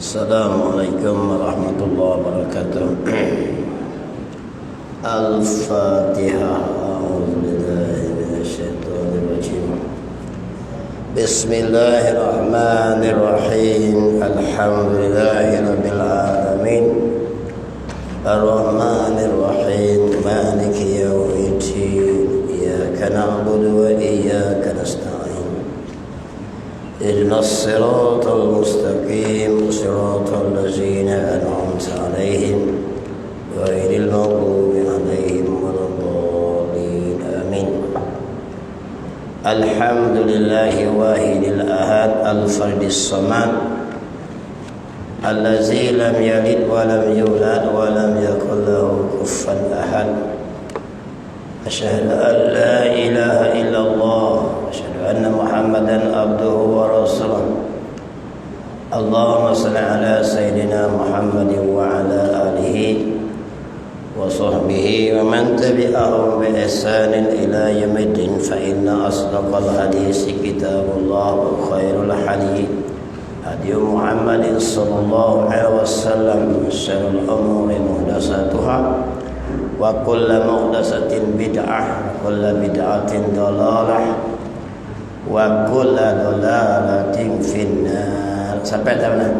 Assalamualaikum warahmatullahi wabarakatuh. Al-Fatihah. A'udzu billahi minasyaitonir rajim. Bismillahirrahmanirrahim. Alhamdulillahi rabbil alamin. Ar-Rahmanir Rahim. Maliki yaumiddin. Iyyaka na'budu wa iyyaka nasta'in. اهدنا الصراط المستقيم صراط الذين أنعمت عليهم غير المغضوب عليهم ولا الضالين آمين. الحمد لله واحد الأحد الفرد الصمد الذي لم يلد ولم يولد ولم يكن له كفوا أحد. أشهد أن لا إله إلا الله وأشهد أن محمدا عبده ورسوله. اللهم صل على سيدنا محمد وعلى آله وصحبه ومن تبعهم بإحسان إلى يوم الدين. فإن أصدق الحديث كتاب الله وخير الحديث هدي محمد صلى الله عليه وسلم. شر الأمور محدثاتها وكل محدثة بدعة وكل بدعة ضلالة وكل ضلالة في النار. Sampai mana?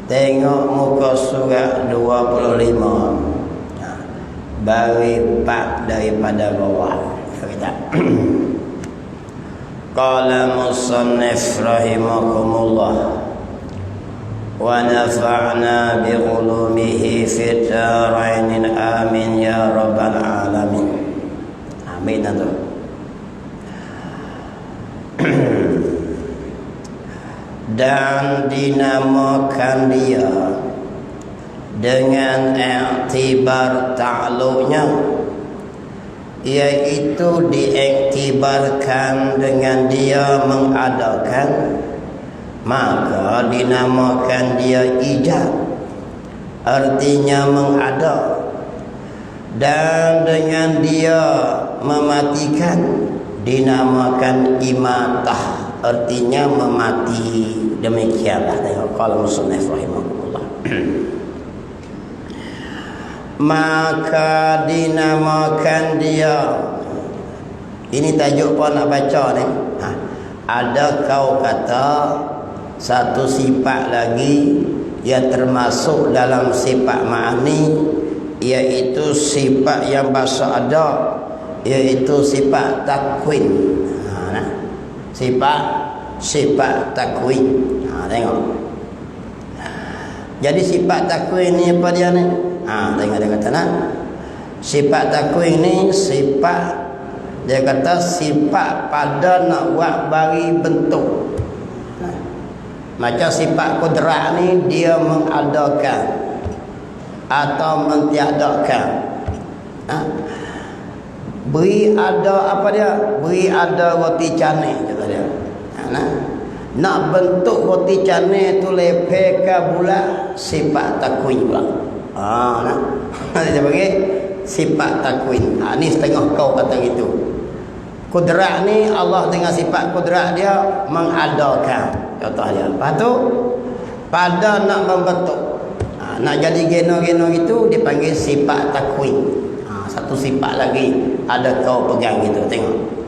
Tengok muka surat 25. Bagi 4 daripada bawah. Kita. Qala musannif rahimakumullah wa nafa'na bi ulumihi fid dharain amin ya rabbal alamin. Amin. Dan dinamakan dia dengan iktibar ta'alluqnya, iaitu diiktibarkan dengan dia mengadakan, maka dinamakan dia ijab, artinya mengada. Dan dengan dia mematikan dinamakan imatah, artinya memati. Demikianlah tengok kalau musannif rahimahullah. Maka dinamakan dia, ini tajuk pun nak baca ni. Ada kau kata satu sifat lagi yang termasuk dalam sifat ma'ani, iaitu sifat yang bahasa ada, iaitu sifat takwin. Sifat takwin. Tengok. Jadi sifat takwin ni apa dia ni? Tengok dia kata nak. Sifat takwin ni sifat, dia kata sifat pada nak buat bagi bentuk. Macam sifat kudrat ni dia mengadakan atau mentiadakan. Beri ada apa dia? Beri ada roti canai kata dia. Nak bentuk roti canai tu lepeh ke bulat, sifat takwin pula. Dia bagi sifat takwin. Ni setengah kau kata gitu. Kudrat ni Allah dengan sifat kudrat dia mengadakan. Contoh dia. Lepas tu pada nak membentuk, nak jadi geno-geno gitu dipanggil sifat takwin. Satu sifat lagi ada kau pegang gitu. Tengok.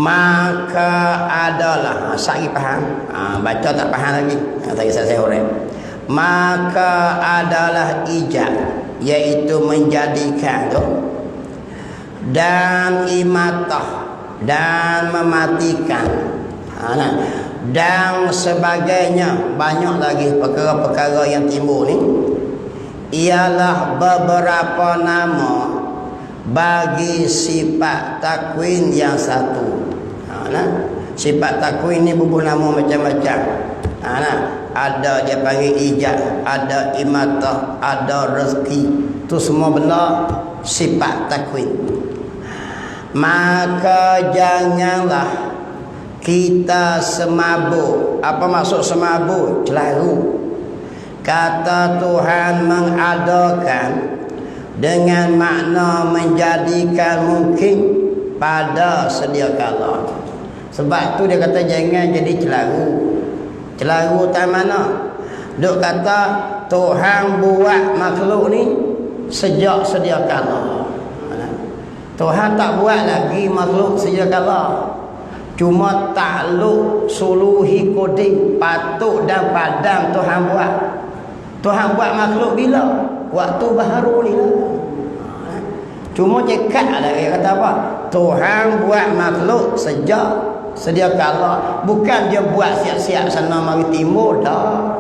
Maka adalah, sari faham, baca tak faham lagi, tadi saya uraikan. Maka adalah ijab, iaitu menjadikan tu, dan imatah, dan mematikan, dan sebagainya. Banyak lagi perkara-perkara yang timbul ni, ialah beberapa nama bagi sifat takwin yang satu. Sifat takwin ni berbuah nama macam-macam. Ada dia panggil ijab, ada imatah, ada rezeki. Tu semua benda sifat takwin. Maka janganlah kita semabuk. Apa maksud semabuk? Celaru. Kata Tuhan mengadakan dengan makna menjadikan mungkin pada sedia kala. Sebab tu dia kata jangan jadi celaru. Celaru tak mana? Duk kata Tuhan buat makhluk ni sejak sedia kala. Tuhan tak buat lagi makhluk sedia kala. Cuma takluk suluhi koding patuk dan padam Tuhan buat. Tuhan buat makhluk bila? Waktu baharu ni lah. Cuma cekat lah dia kata apa? Tuhan buat makhluk sejak sedia kala. Bukan dia buat siap-siap sana mari timur dah.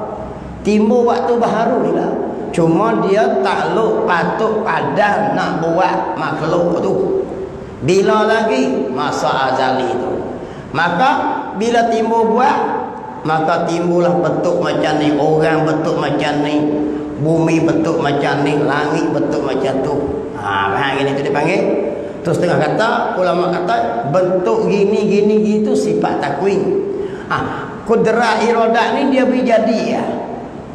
Timur waktu baharu ni lah. Cuma dia takluk patuk padam nak buat makhluk tu. Bila lagi? Masa azali tu. Maka bila timbul buat, maka timbullah bentuk macam ni, orang bentuk macam ni, bumi bentuk macam ni, langit bentuk macam tu. Faham gini tu dipanggil. Terus tengah kata, ulama kata bentuk gini gitu sifat takwin. Kudrat iradat ni dia boleh jadi ya.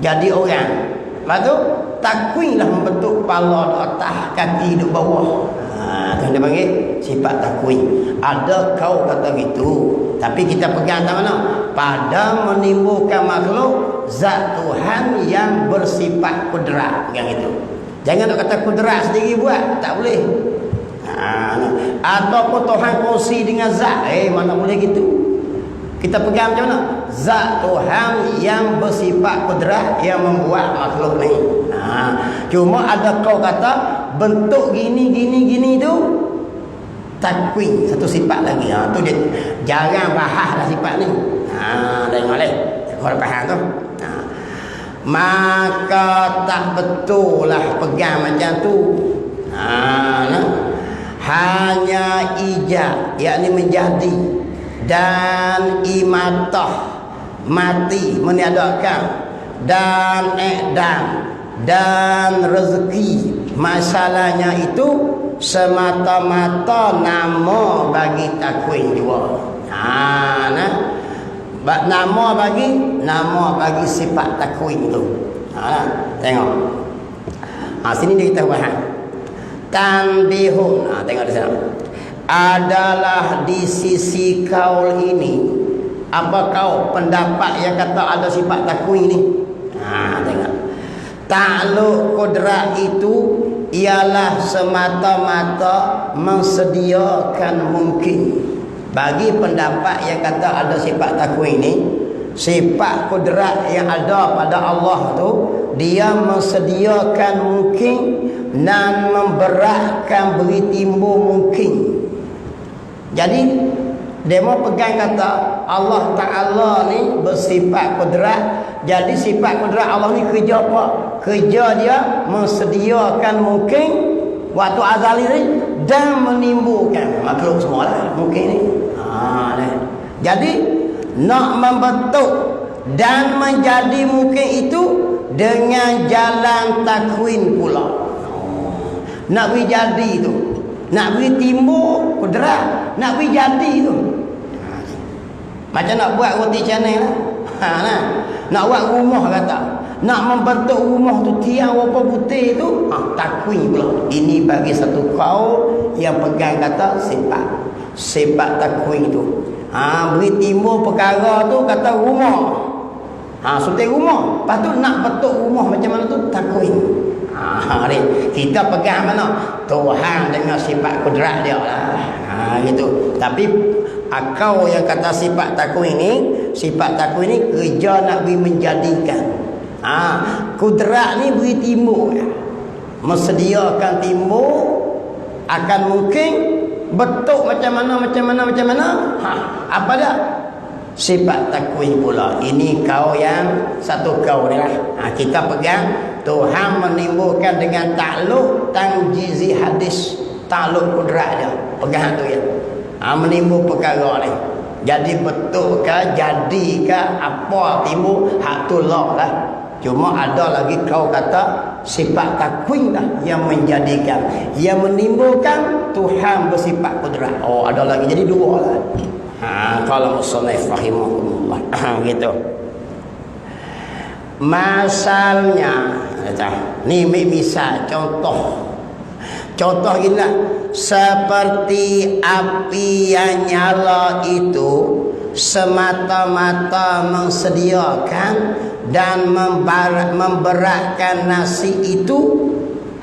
Jadi orang. Lepas tu takwin lah membentuk kepala di atas, kaki di bawah. Itu dia panggil sifat takwin. Ada kau kata gitu, tapi kita pegang tak mana? Pada menimbulkan makhluk zat Tuhan yang bersifat kudrat. Pegang itu. Jangan nak kata kudrat sendiri buat, tak boleh. Ataupun Tuhan kongsi dengan zat, mana boleh gitu. Kita pegang macam mana? Zat Tuhan yang bersifat kudrat yang membuat makhluk ni. Cuma ada kau kata bentuk gini tu takwin, satu sifat lagi. Tu dia jarang bahas lah sifat ni. Tengok leh. Kau dah faham tu? Maka tak betul lah pegang macam tu. Hanya ijab, yakni menjadi, dan imatah, mati, meniadakan, dan e'dam, dan rezeki. Masalahnya itu semata-mata nama bagi takwin juga. Nama bagi sifat takwin itu. Tengok. Sini dia kita faham. Tanbihun. Tengok di sana. Adalah di sisi kaul ini. Apa kau pendapat yang kata ada sifat takwin ni? Tengok. Takluk kudrat itu ialah semata-mata mensediakan mungkin. Bagi pendapat yang kata ada sifat takwin ni, sifat kudrat yang ada pada Allah tu, dia mensediakan mungkin dan memberatkan beri timbul mungkin. Jadi dia mau pegang kata Allah Ta'ala ni bersifat kudrat. Jadi sifat kudrat Allah ni kerja apa? Kerja dia mensediakan mungkin waktu azali ni dan menimbulkan makhluk semua lah mungkin ni. Jadi nak membentuk dan menjadi mungkin itu dengan jalan takwin pula. Nak beri jadi tu, nak beri timbul kudrat, nak beri jadi tu. Macam nak buat roti canai lah. Nak buat rumah kata, nak membentuk rumah tu tiang apa putih tu, takwin pula. Ini bagi satu kaum yang pegang kata sifat takwin tu. Beri timbul perkara tu kata rumah. Suntik rumah. Lepas tu nak bentuk rumah macam mana tu takwin. Kita pegang mana? Tuhan dengan sifat kudrat dia lah. Gitu. Tapi kau yang kata sifat takwin ni, kerja nak beri menjadikan. Kudrat ni beri timbul, mensediakan timbul akan mungkin bentuk macam mana. Apa dia? Sifat takwin pula. Ini kau yang satu kau ni lah. Kita pegang Tuhan menimbulkan dengan takluk tanjizi hadis, takluk kudrat dia. Pegang tu ya. Menimbul perkara ni. Jadi betul ke, jadi ke, apa timbul, hak tu lah. Cuma ada lagi kau kata sifat takwin lah yang menjadikan, yang menimbulkan Tuhan bersifat kudrat. Ada lagi, jadi dua lah. Kalau musannif rahimahullah gitu. Masalnya ni misal contoh Contoh gini, seperti api yang nyala itu semata-mata mengsediakan dan memberatkan nasi itu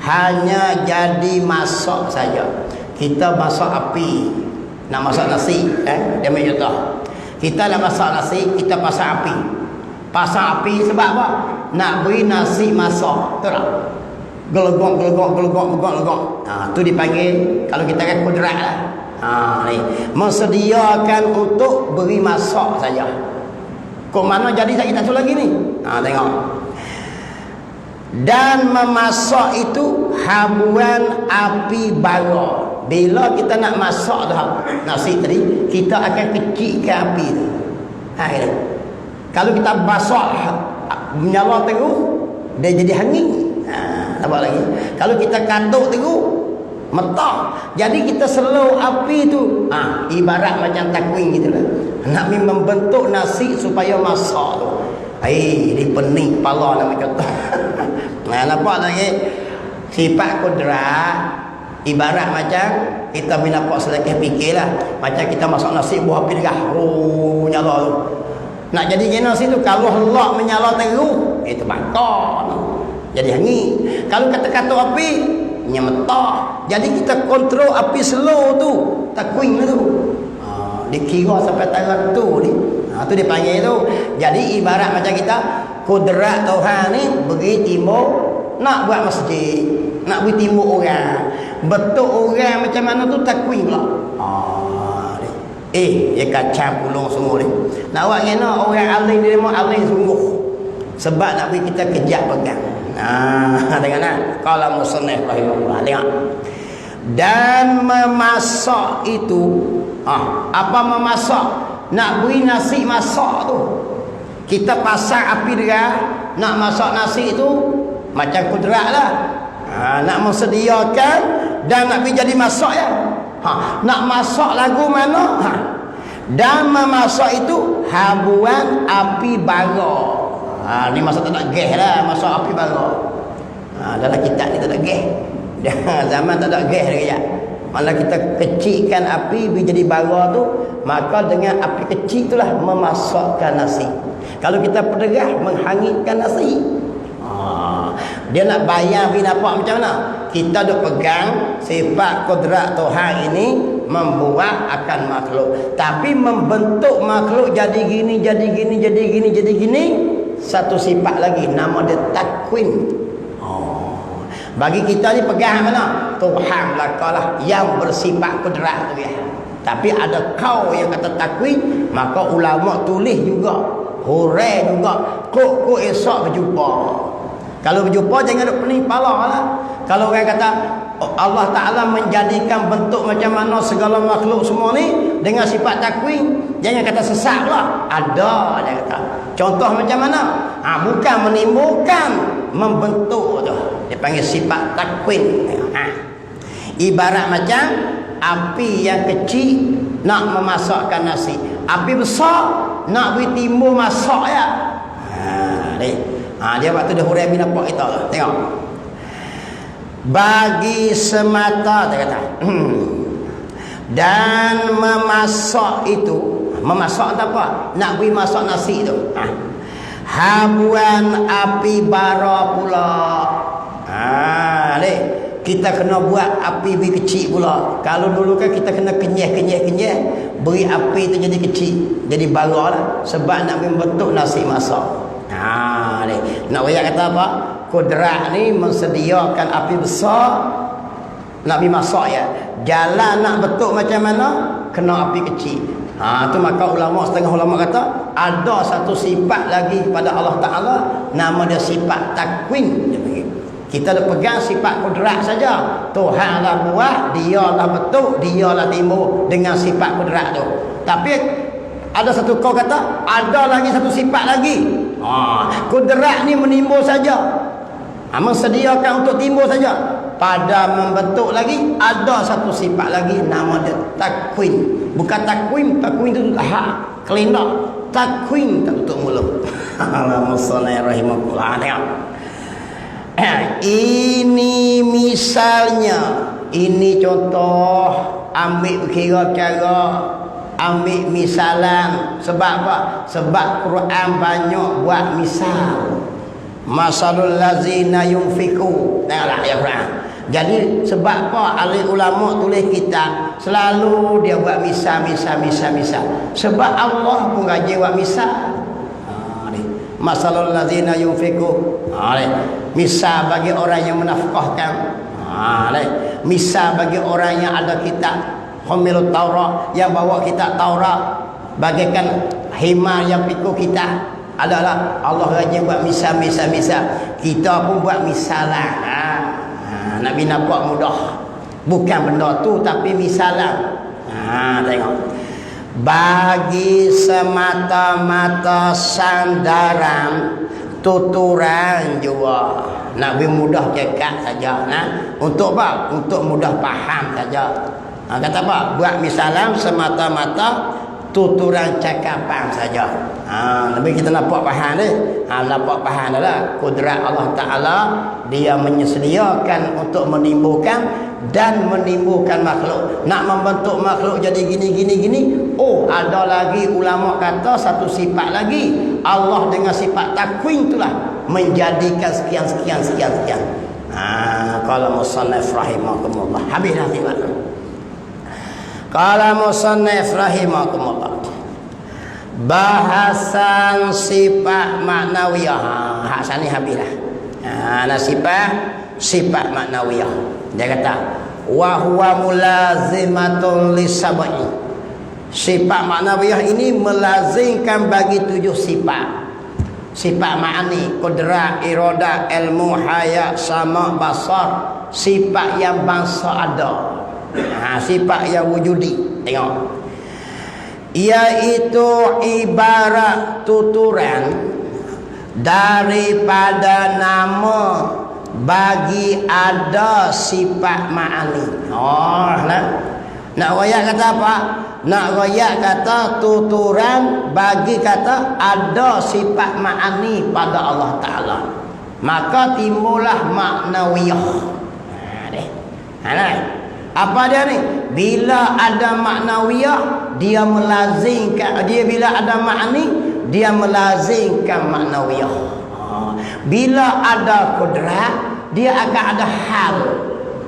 hanya jadi masak saja. Kita masak api, nak masak nasi, dia ambil contoh. Kita nak masak nasi, kita pasang api. Pasang api sebab apa? Nak beri nasi masak, betul tak? Gelegok. Tu dipanggil, kalau kita kan kudrat lah. Ni mengsediakan untuk beri masak saja. Kok mana jadi kita tu lagi ni? Tengok. Dan memasak itu habuan api bara. Bila kita nak masak dah nasi tadi, kita akan kecilkan api tu. Kalau kita masak menyala terus, dia jadi hangin. Nampak lagi? Kalau kita katuk terus, metah. Jadi kita slow api tu. Ibarat macam takwin gitu lah. Nak membentuk nasi supaya masak tu. Dia pening kepala nak kata. Nampak lagi? Sifat kudrat ibarat macam kita nampak sedekah fikirlah. Macam kita masak nasi buah api derah. Nyala tu. Nak jadi gini nasi tu kalau Allah menyala terus, itu bakar. Jadi hangin. Kalau kata-kata api nyemetah. Jadi kita kontrol api slow tu, takwin tu. Dikira sampai tangan tu ni. Tu dia panggil tu. Jadi ibarat macam kita kudrat Tuhan ni beri timur nak buat masjid, nak beri timur orang. Betul orang macam mana tu takwin pula. Dia kacau pulung semua ni. Nak buat kena orang alim dia memang alim sungguh. Sebab nak beri kita kejap pegang. Tengok nak. Kalau musannif rahimahullah, tengok. Dan memasak itu, apa memasak? Nak beri nasi masak tu. Kita pasang api derah, nak masak nasi tu macam kudrat lah. Nak mensediakan dan nak beri jadi masak ya. Nak masak lagu mana? Dan memasak itu habuan api bara. Ni masak tak ada gas lah, masak api bara. Dalam kitab ni tak ada gas. Zaman tak ada gas dia. Malah kita kecilkan api jadi bara tu, maka dengan api kecil itulah memasakkan nasi. Kalau kita perderah menghangitkan nasi. Dia nak bayar nampak macam mana? Kita duk pegang sifat kudrat Tuhan ini membuat akan makhluk. Tapi membentuk makhluk jadi gini. Satu sifat lagi, nama dia takwin. Bagi kita ni pegang mana? Tuhan belakalah yang bersifat kudrat tu ya. Tapi ada kau yang kata takwin, maka ulama tulis juga, hurai juga, kok esok berjumpa. Kalau berjumpa jangan duk pening kepala lah. Kalau orang kata Allah Ta'ala menjadikan bentuk macam mana segala makhluk semua ni dengan sifat takwin, jangan kata sesat lah. Ada dia kata. Contoh macam mana? Bukan menimbulkan, membentuk tu. Dia panggil sifat takwin. Ibarat macam api yang kecil nak memasakkan nasi. Api besar nak beri timbul masak ya. Dia waktu dah hurai bina pak kita lah. Tengok. Bagi semata dia kata. Dan memasak itu, memasak tak apa? Nak beri masak nasi tu. Habuan api bara pula. Kita kena buat api beri kecil pula. Kalau dulu kan kita kena kenyah. Beri api tu jadi kecil, jadi bara lah. Sebab nak membentuk nasi masak. Nak bayar kata apa? Kudrat ni mensediakan api besar nak dimasak ya. Jalan nak bentuk macam mana? Kena api kecil. Tu maka ulama, setengah ulama kata ada satu sifat lagi pada Allah Ta'ala, nama dia sifat takwin. Kita dah pegang sifat kudrat saja. Tuhan lah buat, dia lah bentuk, dia lah timbul dengan sifat kudrat tu. Tapi ada satu kau kata ada lagi satu sifat lagi. Kudrat ni menimbul saja, mensediakan untuk timbul saja. Pada membentuk lagi ada satu sifat lagi, nama dia takwin. Bukan takwin tu hak kelindak. Takwin tak tutup mulut. Allahumma shalli rahimahullah. Ini misalnya Ini contoh ambil kira cara ambil misalan. Sebab apa? Sebab Quran banyak buat misal. Masalul lazina yunfiku. Tengoklah ayat Quran. Jadi sebab apa ahli ulama tulis kitab selalu dia buat misal. Sebab Allah pun gaji buat misal. Masalul lazina yunfiku. Misal bagi orang yang menafkahkan. Misal bagi orang yang ada kitab Humilut Taurat, yang bawa kitab Taurat, bagaikan himar yang pikul kitab. Adalah Allah raja buat misal. Kita pun buat misalan. Nabi nampak mudah. Bukan benda tu tapi misalan. Tengok. Bagi semata-mata sandaran, tuturan juga. Nabi mudah cakap saja. Untuk apa? Untuk mudah faham saja. Kata apa? Buat misalan semata-mata tuturan cakapan saja. Lebih kita nampak faham ni. Nampak faham adalah kudrat Allah Ta'ala. Dia menyediakan untuk menimbulkan dan menimbulkan makhluk. Nak membentuk makhluk jadi gini. Oh, ada lagi ulama kata satu sifat lagi. Allah dengan sifat takwin itulah menjadikan sekian. Qala musannif rahimakumullah. Habis dah tiba. Qala musannif rahimakumullah. Bahasan sifat maknawiyah. Hak sani habis dah. Sifat maknawiyah. Dia kata wa huwa mulazimatun lisab'i. Sifat maknawiyah ini melazimkan bagi 7 sifat. Sifat ma'ani, qudrat, iradah, ilmu, haya, sama, basar. Sifat yang bangsa ada. Sifat yang wujudi. Tengok. Iaitu ibarat tuturan daripada nama bagi ada sifat ma'ani. Nak royak kata apa? Nak royak kata tuturan bagi kata ada sifat ma'ani pada Allah Ta'ala. Maka timbullah maknawiyah. Apa dia ni? Bila ada maknawiyah, dia melazimkan. Dia bila ada ma'ani, dia melazimkan maknawiyah. Bila ada kudrat, dia akan ada hal.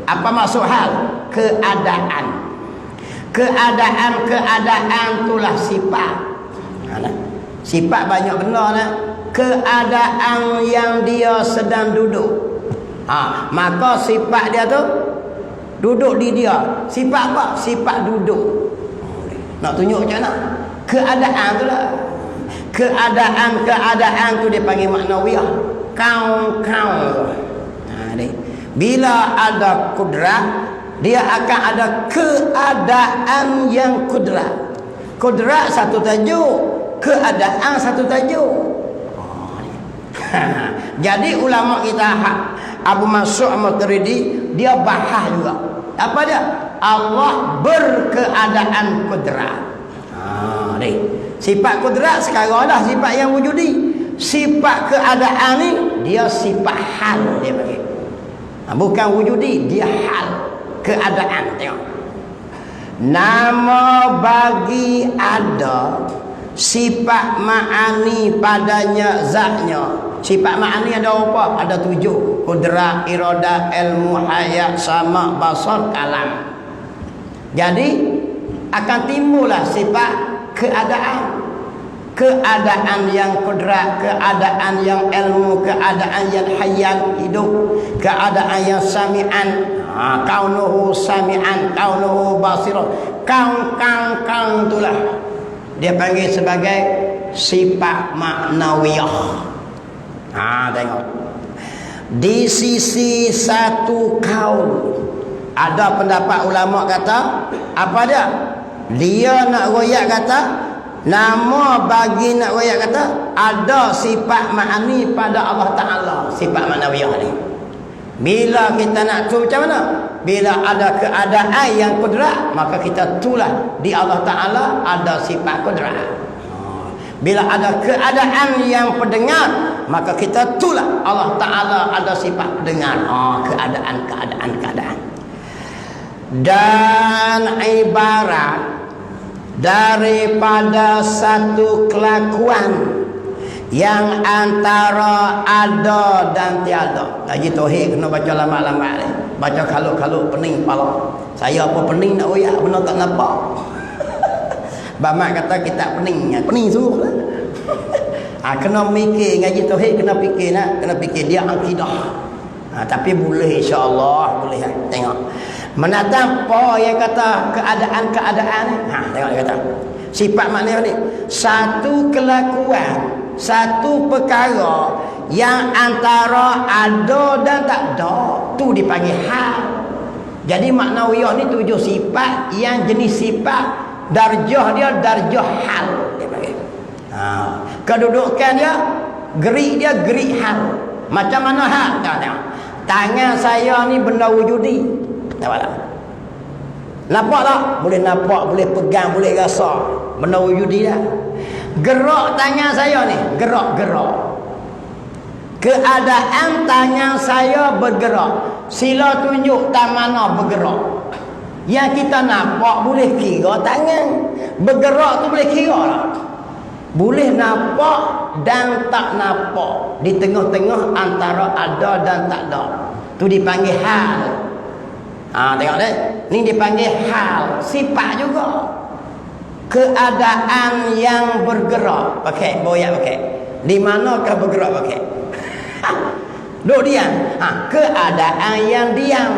Apa maksud hal? Keadaan. Keadaan itulah sifat. Sifat banyak benda lah. Keadaan yang dia sedang duduk. Maka sifat dia tu duduk di dia. Sifat apa? Sifat duduk. Nak tunjuk macam mana? Keadaan tu lah. Keadaan tu dia panggil maknawiyah. Kau. Bila ada kudrat, dia akan ada keadaan yang kudrat. Kudrat satu tajuk, keadaan satu tajuk. Jadi ulama kita Abu Mansur Al-Maturidi dia bahas juga. Apa dia? Allah berkeadaan kudrat. Sifat kudrat sekarang dah sifat yang wujudi. Sifat keadaan ni dia sifat hal dia bagi. Bukan wujudi, dia hal. Keadaan. Tengok. Nama bagi ada sifat ma'ani padanya zatnya. Sifat ma'ani ada apa? Ada 7. Kudrat, iradah, ilmu, haya, sama, basar, kalam. Jadi akan timbullah sifat keadaan. Keadaan yang kudrat, keadaan yang ilmu, keadaan yang hayyan, hidup, keadaan yang sami'an, kaunuhu sami'an, kaunuhu basirah. Kang itulah dia panggil sebagai sifat maknawiyah. Tengok. Di sisi satu kaul ada pendapat ulama kata apa dia? Dia nak royak kata nama bagi nak royak kata ada sifat ma'ani pada Allah Ta'ala. Sifat maknawiyah ni. Bila kita nak tu macam mana? Bila ada keadaan yang kudrat, maka kita tulah di Allah Ta'ala ada sifat kudrat. Bila ada keadaan yang pendengar, maka kita tulah Allah Ta'ala ada sifat pendengar. Keadaan. dan ibarat daripada satu kelakuan yang antara ada dan tiada. Haji Tauhid kena baca lama-lama ni. Baca kalau pening kepala. Saya apa pening nak oyak benda tak nampak. Bamak kata kita pening. Pening sungguh lah. Kena mikir ngaji Tauhid, kena fikir dia akidah. Tapi boleh insya-Allah, boleh tengok. Menatap apa yang kata keadaan-keadaan. Tengok dia kata. Sifat maknanya ni satu kelakuan, satu perkara yang antara ada dan tak ada, tu dipanggil hal. Jadi maknawiyah ni 7 sifat yang jenis sifat, darjah dia darjah hal dia panggil. Kedudukan dia gerik hal. Macam mana hal? Tengok. Tangan saya ni benda wujudi. Nampak tak? Nampak tak? Boleh nampak, boleh pegang, boleh rasa. Benda wujudi dah. Gerak tangan saya ni, gerak. Keadaan tangan saya bergerak. Sila tunjuk tangan mana bergerak. Yang kita nampak boleh kira tangan. Bergerak tu boleh kira tak? Boleh nampak dan tak nampak. Di tengah-tengah antara ada dan tak ada. Tu dipanggil hal. Tengok deh. Ni dipanggil hal. Sifat juga. Keadaan yang bergerak. Pakai boyak pakai. Di manakah bergerak pakai? Duk diam. Keadaan yang diam.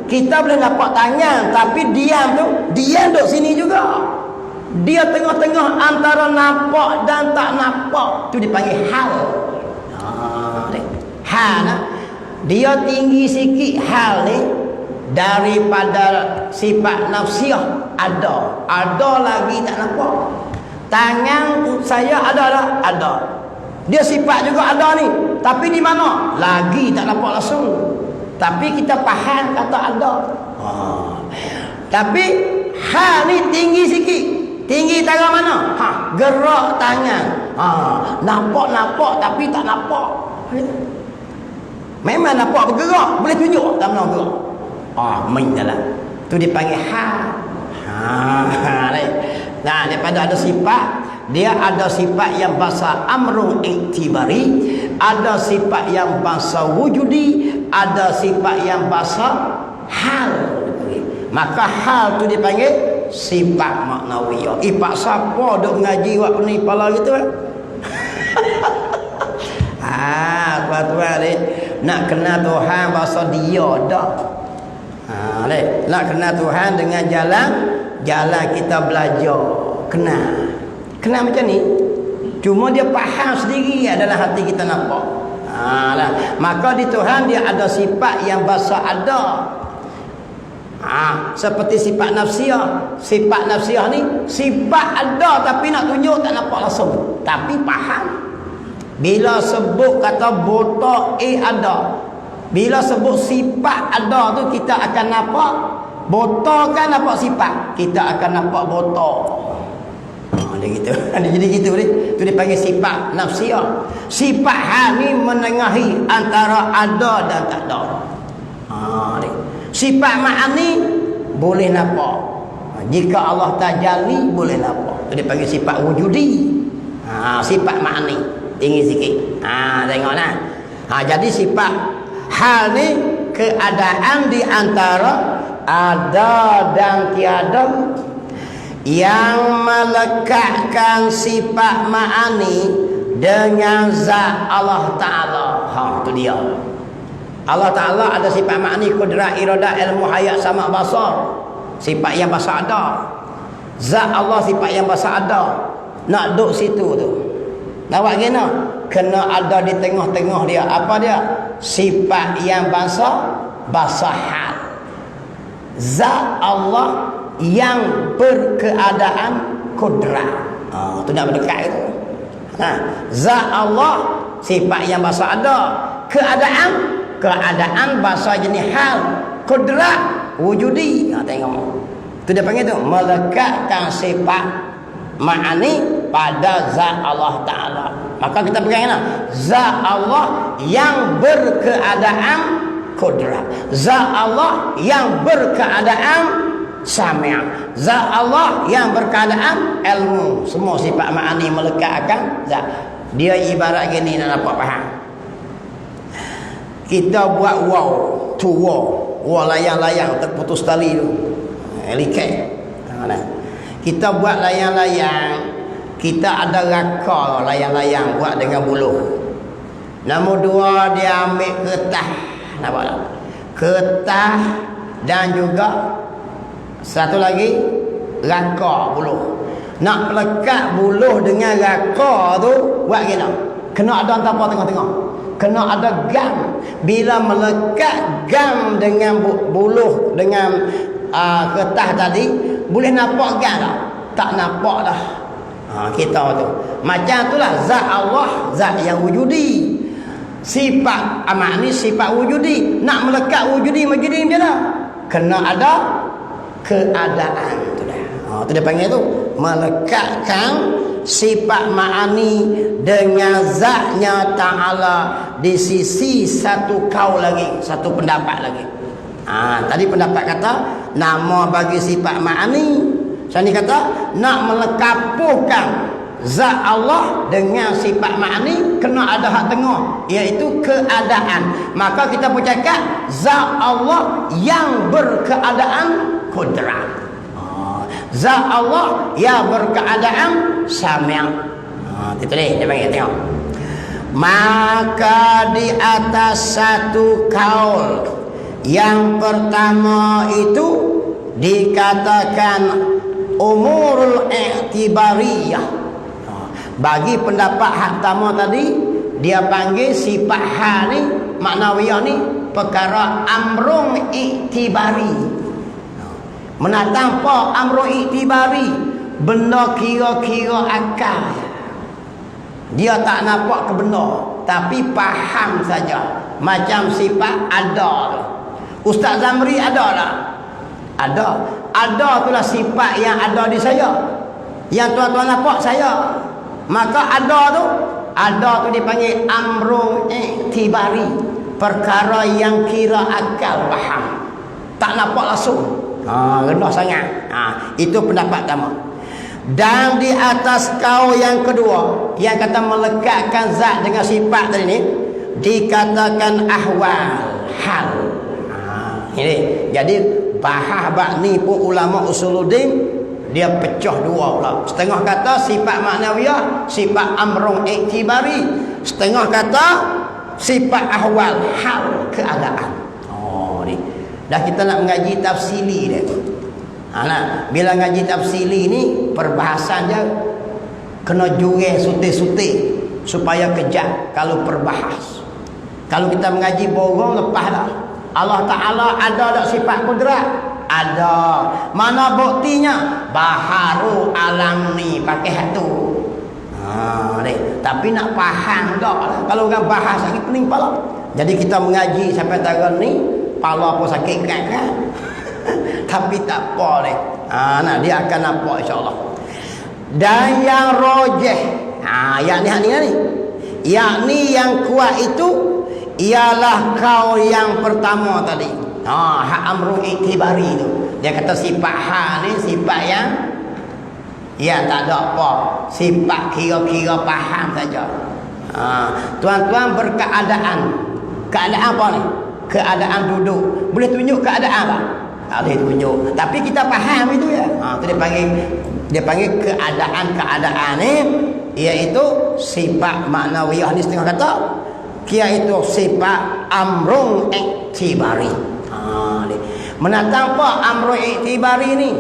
Kita boleh nampak tangan, tapi diam tu, diam duk sini juga. Dia tengah-tengah antara nampak dan tak nampak. Tu dipanggil hal. Hal. Dia tinggi sikit hal ni daripada sifat nafsiyah. Ada lagi tak nampak. Tangan saya ada. Dia sifat juga ada ni, tapi di mana lagi tak nampak langsung. Tapi kita faham kata ada. Tapi hal ni tinggi sikit. Tinggi tangan mana? Gerak tangan. Nampak tapi tak nampak. Memang nampak bergerak, boleh tunjuk tak mana gerak. Main dalam. Tu dipanggil hal. Nah, daripada ada sifat, dia ada sifat yang bahasa amrun iktibari, ada sifat yang bahasa wujudi, ada sifat yang bahasa hal. Maka hal tu dipanggil sifat maknawiyah. Pak siapa duk ngaji buat pening kepala gitu kan? Tuan-tuan ni nak kenal Tuhan bahasa dia dah. Nak kenal Tuhan dengan jalan kita belajar. Kenal macam ni. Cuma dia faham sendiri adalah hati kita nampak. Maka di Tuhan dia ada sifat yang bahasa ada. Seperti sifat nafsiyah. Sifat nafsiyah ni sifat ada tapi nak tunjuk tak nampak langsung, tapi faham. Bila sebut kata botak ada, bila sebut sifat ada tu kita akan nampak. Botak kan nampak sifat, kita akan nampak botak. Dia gitu. Jadi gitu ni. Tu dipanggil sifat nafsiyah. Sifat hal ni menengahi antara ada dan tak ada. Sifat ma'ani boleh nampak. Jika Allah tajalli boleh nampak. Tu dipanggil sifat wujudi. Sifat ma'ani tinggi sikit. Tengoklah. Jadi sifat hal ni keadaan di antara ada dan tiada yang melekatkan sifat ma'ani dengan zat Allah Ta'ala. Itu dia. Allah Ta'ala ada sifat ma'ani, kudrat, iradah, ilmu, hayat, sama, basar. Sifat yang bahasa ada. Zat Allah sifat yang bahasa ada. Nak duduk situ tu. Nampak kena? Kena ada di tengah-tengah dia. Apa dia? Sifat yang bahasa hal. Zat Allah yang berkeadaan kudrat. Tu nak berdekat itu. Zat Allah sifat yang bahasa ada. Keadaan bahasa jenis hal. Kudrat wujudi. Tengok. Tu dia panggil tu melekatkan sifat ma'ani pada zat Allah Ta'ala. Maka kita pegang zat Allah yang berkeadaan qudrat. Zat Allah yang berkeadaan sami'. Zat Allah yang berkeadaan ilmu. Semua sifat ma'ani melekat akan zat. Dia ibarat gini, nak dapat faham. Kita buat wow, tu wow layang-layang terputus tali tu. Likat. Kita buat layang-layang, kita ada raka layang-layang buat dengan buluh. Nombor dua, dia ambil kertas, nampak tak? Kertas dan juga satu lagi raka buluh. Nak lekat buluh dengan raka tu buat gini. Kena ada apa tengah-tengah. Kena ada gam. Bila melekat gam dengan buluh dengan kertas tadi, boleh nampak gam tak? Tak nampak dah. Kita tu macam itulah zat Allah, zat yang wujudi. Sifat amak ni sifat wujudi. Nak melekat wujudi macam mana? Kena ada keadaan tu dah. Tu dia panggil tu melekatkan sifat ma'ani dengan zatnya ta'ala di sisi satu kaul lagi, satu pendapat lagi. Tadi pendapat kata nama bagi sifat ma'ani. Sini kata nak melekapuhkan zat Allah dengan sifat ma'ani, kena ada hak tengah, iaitu keadaan. Maka kita pun cakap zat Allah yang berkeadaan qudrat. Zat Allah yang berkeadaan sami'. Itu dia panggil, tengok. Maka di atas satu kaul yang pertama itu dikatakan umurul i'tibariyah. Bagi pendapat hak pertama tadi, dia panggil sifat hal ni, maknawiyah ni perkara amrun i'tibari. Menatang apa amrun i'tibari? Benda kira-kira akal. Dia tak nampak ke benda, tapi faham saja. Macam sifat ada tu. Ustaz Zamri ada tak? Ada. Ada itulah sifat yang ada di saya, yang tuan-tuan nampak saya. Maka ada tu dipanggil amrun i'tibari, perkara yang kira akal faham, tak nampak langsung. Rendah sangat. Itu pendapat pertama. Dan di atas kaul yang kedua, yang kata melekatkan zat dengan sifat tadi ni, dikatakan ahwal, hal. Ini jadi bahas bab ni pun ulama usuluddin dia pecah dua pula. Setengah kata sifat maknawiyah, sifat amrun i'tibari, setengah kata sifat ahwal, hal, keadaan. Ni dah kita nak mengaji tafsili dia. Bila ngaji tafsili ni perbahasan dia kena jurang sutik-sutik supaya kejap kalau perbahas. Kalau kita mengaji borong lepas dah. Allah Ta'ala ada tak sifat kudrat? Ada. Mana buktinya? Baharu alam ni pakai hatu. Tapi nak faham tak lah. Kalau orang bahas lagi pening kepala. Jadi kita mengaji sampai taran ni, kepala pun sakit kan. Tapi tak apa ni. Dia akan nampak insyaAllah. Dan yang rojeh, yakni yang kuat itu ialah kau yang pertama tadi. Hak amrun i'tibari tu. Dia kata sifat hak ni sifat yang tak ada apa, sifat kira-kira faham saja. Tuan-tuan berkeadaan. Keadaan apa ni? Keadaan duduk. Boleh tunjuk keadaan tak? Tak boleh tunjuk. Tapi kita faham itu ya. Itu dia panggil keadaan-keadaan ni, iaitu sifat maknawiyah ni setengah kata, iaitu sifat amrun i'tibari. Menatang apa amrun i'tibari ni?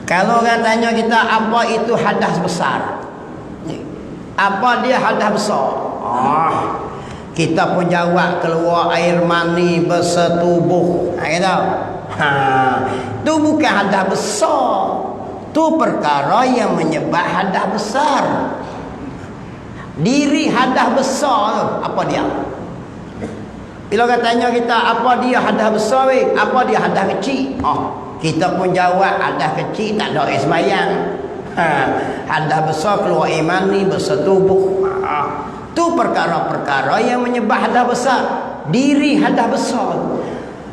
Kalau orang tanya kita apa itu hadas besar, apa dia hadas besar? Kita pun jawab keluar air mani bersetubuh. Tu bukan hadas besar. Tu perkara yang menyebab hadas besar. Diri hadas besar tu apa dia? Bila orang tanya kita apa dia hadas besar, apa dia hadas kecil? Kita pun jawab hadas kecil tak ada sembahyang. Hadas besar keluar air mani bersetubuh. Tu perkara-perkara yang menyebab hadas besar. Diri hadas besar.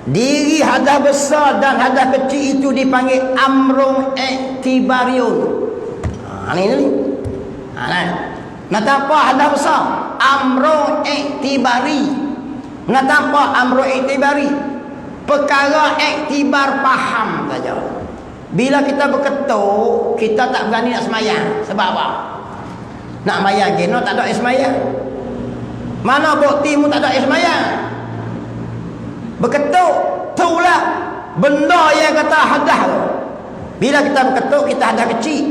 Diri hadas besar dan hadas kecil itu dipanggil amrun i'tibariun. Ni. Nak apa hadas besar? Amrun i'tibari. Nak apa amrun i'tibari? Perkara iktibar faham saja. Bila kita berketuk, kita tak berani nak semayang. Sebab apa? Nak semayang kena tak ada semayang. Mana buktimu tak ada semayang? Berketuk, itulah benda yang kata hadas. Bila kita berketuk, kita hadas kecil.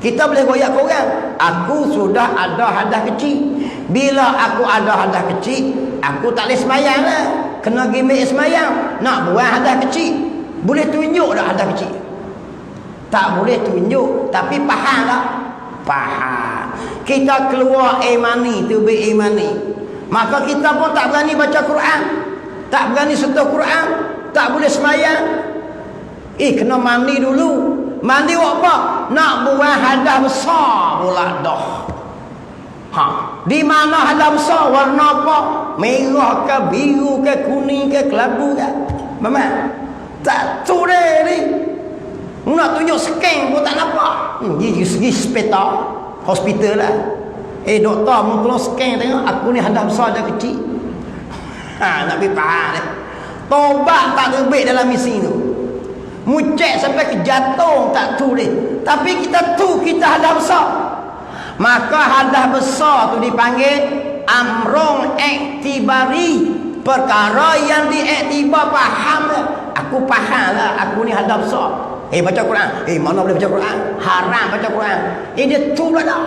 Kita boleh goyak korang. Aku sudah ada hadas kecil. Bila aku ada hadas kecil, aku tak boleh semayang lah. Kena gimik semayang. Nak buang hadas kecil, boleh tunjuk tak hadas kecil? Tak boleh tunjuk. Tapi faham tak? Faham. Kita keluar imani, tubik imani. Maka kita pun tak berani baca Quran, tak berani sentuh Quran, tak boleh semayang. Kena mandi dulu. Mandi buat apa? Nak buang hadas besar pula dah. Di mana hadas besar? Warna apa? Merah ke, biru ke, kuning ke, kelabu ke? Memang tak tu deh ni. Nak tunjuk scan pun tak nampak. Segi sepeta hospital lah. Doktor mungkin scan tengok aku ni hadas besar dah kecil. Nak pergi faham ni. Tobat tak terbit dalam misi tu. Mucek sampai ke jantung tak tu deh. Tapi kita tu, kita hadas besar. Maka hadas besar tu dipanggil amrun i'tibari. Perkara yang diiktibar faham lah. Aku faham lah aku ni hadas besar. Baca Quran. Mana boleh baca Quran? Haram baca Quran. Dia tu pula dah.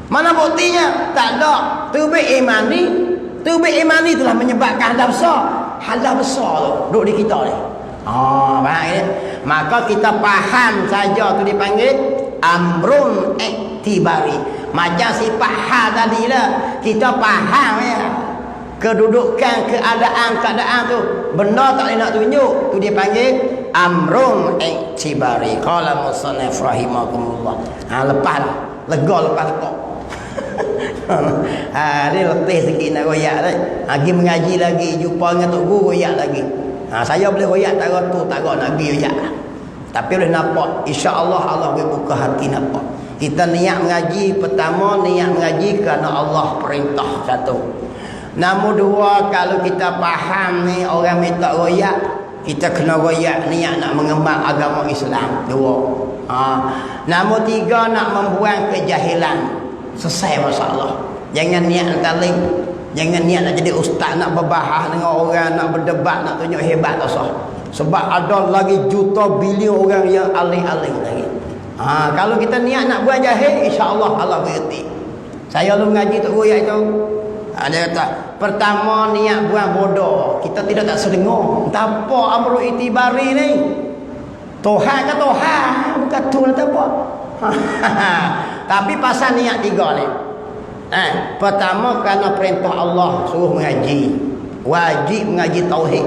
Mana buktinya? Tak ada. Tubik imani. Tubik imani itulah menyebabkan hadas besar. Hadas besar tu duduk di kita ni. Faham ni? Maka kita faham saja tu dipanggil amrun i'tibari. Macam sifat hal tadi lah. Kita faham ya. Kedudukan, keadaan tu. Benda tak boleh nak tunjuk. Tu dipanggil amrun i'tibari. Qala musannif rahimakumullah. Lepas lah. Lega lepas lekok. Dia letih sikit nak royak dah. Lagi mengaji lagi. Jumpa dengan Tok Guru royak lagi. Saya boleh royak tak tu. Tak nak pergi royak. Tapi boleh nampak. InsyaAllah Allah boleh buka hati nampak. Kita niat mengaji. Pertama niat mengaji kerana Allah perintah. Satu. Nombor dua, kalau kita faham ni orang minta royak, kita kena royak niat nak mengembang agama Islam. Dua. Nombor tiga, nak membuang kejahilan. Selesai masalah. Jangan niat nak talim. Jangan niat nak jadi ustaz, nak berbahas dengan orang, nak berdebat, nak tunjuk hebat tak sah. Sebab ada lagi juta bilion orang yang alim-alim lagi. Kalau kita niat nak buang jahil, insya-Allah Allah berhenti. Saya lu mengaji Tok Royak itu. Dia kata, pertama niat buang bodoh. Kita tidak tak sedengar. Entah apa amrul itibari ni. Tuhan ke Tuhan, bukan Tuhan tak apa. Tapi pasal niat tiga ni. Pertama kerana perintah Allah suruh mengaji. Wajib mengaji tauhid.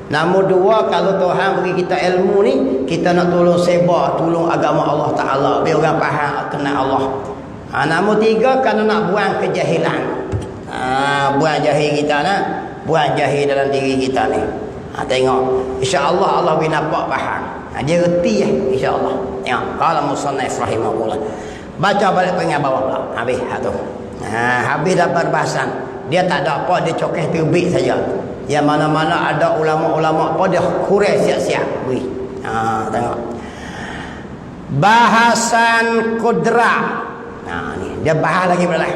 Nombor dua, kalau Tuhan bagi kita ilmu ni, kita nak tolong sebar, tolong agama Allah Ta'ala. Biar orang faham kenal Allah. Nombor tiga, kerana nak buang kejahilan. Buang jahil kita nak. Buang jahil dalam diri kita ni. Tengok. InsyaAllah Allah boleh nampak faham. Dia reti insyaAllah. Tengok. Qala musannif rahimahullah. Baca balik pengen bawah pula. Habis tu. Habis dah perbahasan. Dia tak ada apa, dia cokeh terbit saja. Yang mana-mana ada ulama-ulama apa, dia kurang siap-siap. Tengok. Bahasan kudrah. Ni dia bahas lagi pula.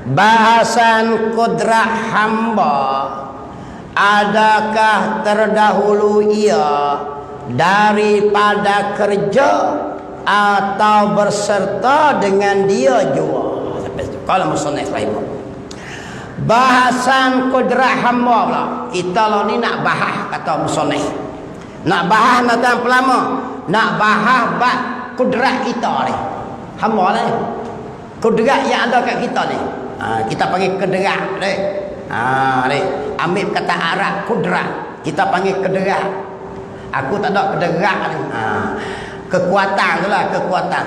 Bahasan kudrah hamba, adakah terdahulu ia daripada kerja atau berserta dengan dia jua? Kalau musannif rahimah. Bahasan kudrah hamba pula. Kita lah ni nak bahas kata musannif. Nak bahas tentang pelama, nak bahas bab kudrah kita ni. Hamba ni. Kudrah yang ada kat kita ni. Kita panggil kederat dek. Dek. Ambil kata Arab kudrah. Kita panggil kederat. Aku tak ada kederat ni. Kekuatan tu lah, kekuatan.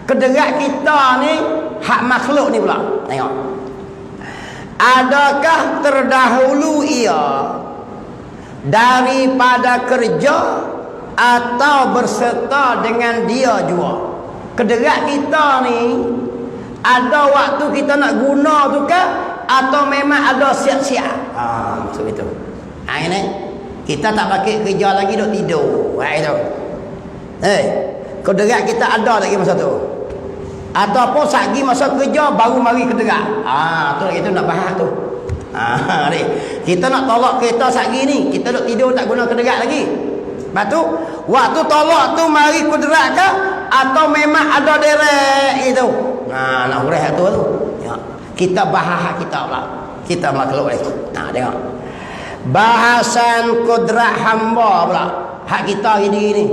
Kederat kita ni hak makhluk ni pula. Tengok. Adakah terdahulu ia daripada kerja atau berserta dengan dia juga? Kederat kita ni ada waktu kita nak guna tu ke, atau memang ada siap-siap? Maksud itu. Ini kita tak pakai kerja lagi, duk tidur. Itu. Kederat kita ada lagi masa tu. Ataupun sagi masa kerja baru mari kederat. Tu lagi tu nak bahas tu. Kita nak tolak kereta sagi ni, kita duk tidur tak guna kederat lagi. Lepas tu waktu tolak tu mari kederat ke, atau memang ada derek itu? Nak urus tu ya. Kita bahas kita pula. Kita makhluk ni. Tengok. Bahasan kudrat hamba pula. Hak kita ini.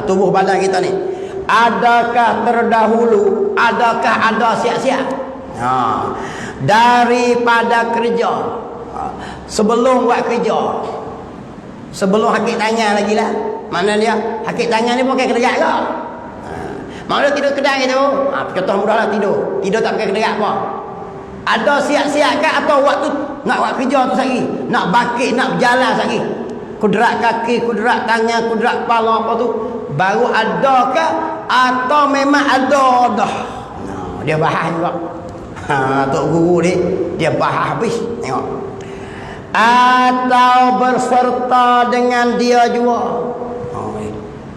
Tubuh badan kita ni. Adakah terdahulu, adakah ada siap-siap daripada kerja, sebelum buat kerja, sebelum hakik tangan lagi lah. Mana dia hakik tangan ni pakai kederat ke? Mana tidur kedai tu, contoh mudah lah, tidur tak pakai kederat apa. Ada siap-siap ke, atau waktu nak buat kerja tu lagi, nak bakit, nak berjalan lagi, kudrat kaki, kudrat tangan, kudrat kepala apa tu baru ada ke, atau memang ada dah? Dia bahas juga. Tok guru ni dia bahas habis. Tengok. Atau berserta dengan dia juga.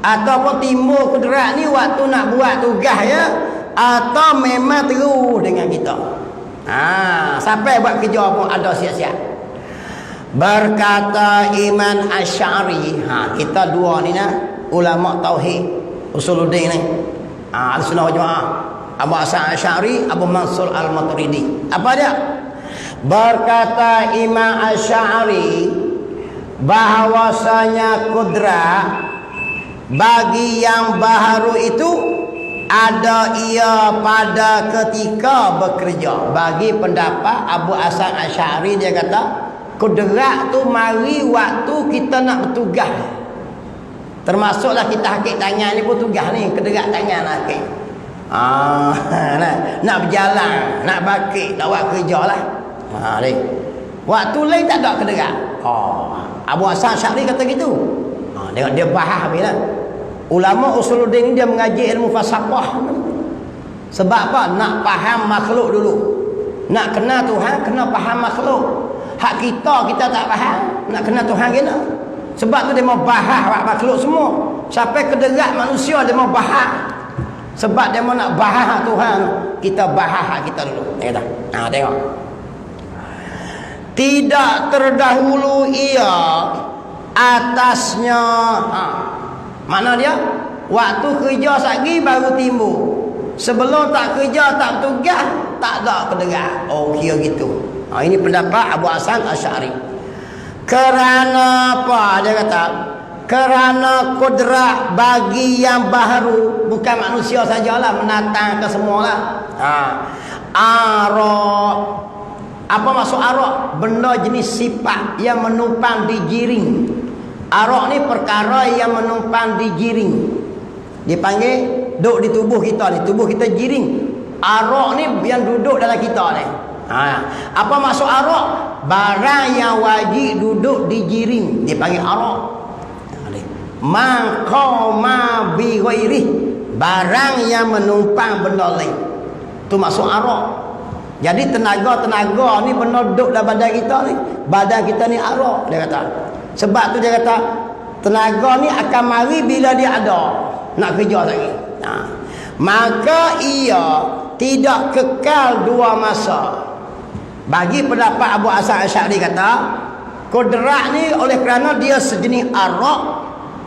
Ataupun timbul kudrat ni waktu nak buat tugas ya, atau memang terus dengan kita. Sampai buat kerja pun ada siap-siap. Berkata Imam Asy'ari, kita dua ni nah, ulama tauhid usuluddin ni, Ahlussunnah wal Jamaah, Abu Hasan Asy'ari, Abu Mansur Al-Maturidi. Apa dia? Berkata Imam Asy'ari bahawasanya kudrat bagi yang baharu itu ada ia pada ketika bekerja. Bagi pendapat Abu Hasan Asy'ari, dia kata kudrat tu mari waktu kita nak bertugas. Termasuklah kita hakik tangan ni pun tugas ni, kederat tangan hakik. Nak berjalan, nak bakit, nak buat kerja lah. Waktu lain tak ada kederat. Abu Hasan Asy'ari kata gitu. Dia bahas habis lah. Ulama usuluddin ni dia mengaji ilmu falsafah. Sebab apa? Nak faham makhluk dulu. Nak kenal Tuhan, kena faham makhluk. Hak kita tak faham, nak kenal Tuhan kena. Sebab tu dia mau bahas makhluk semua. Sampai kederat manusia dia mau bahas. Sebab dia mau nak bahas Tuhan, kita bahas kita dulu. Tengok. Tidak terdahulu ia atasnya. Mana dia? Waktu kerja sagi baru timbul. Sebelum tak kerja, tak bertugas, tak ada kederat. Kira gitu. Ini pendapat Abu Hasan Asy'ari. Kerana apa? Dia kata kerana kudrat bagi yang baharu, bukan manusia sajalah, menatang ke semualah. Arak. Apa maksud arak? Benda jenis sifat yang menumpang digiring. Arak ni perkara yang menumpang digiring. Dipanggil duduk di tubuh kita ni. Tubuh kita giring. Arak ni yang duduk dalam kita ni. Apa maksud arak? Barang yang wajib duduk digiring, dipanggil arak. Maqama bi ghairi, barang yang menumpang benda lain. Tu maksud arak. Jadi tenaga ni benda duduk dalam badan kita ni. Badan kita ni arak, dia kata. Sebab tu dia kata tenaga ni akan mari bila dia ada nak kerja lagi. Maka ia tidak kekal dua masa. Bagi pendapat Abu Hasan Asy'ari kata kudrat ni oleh kerana dia sejenis arak,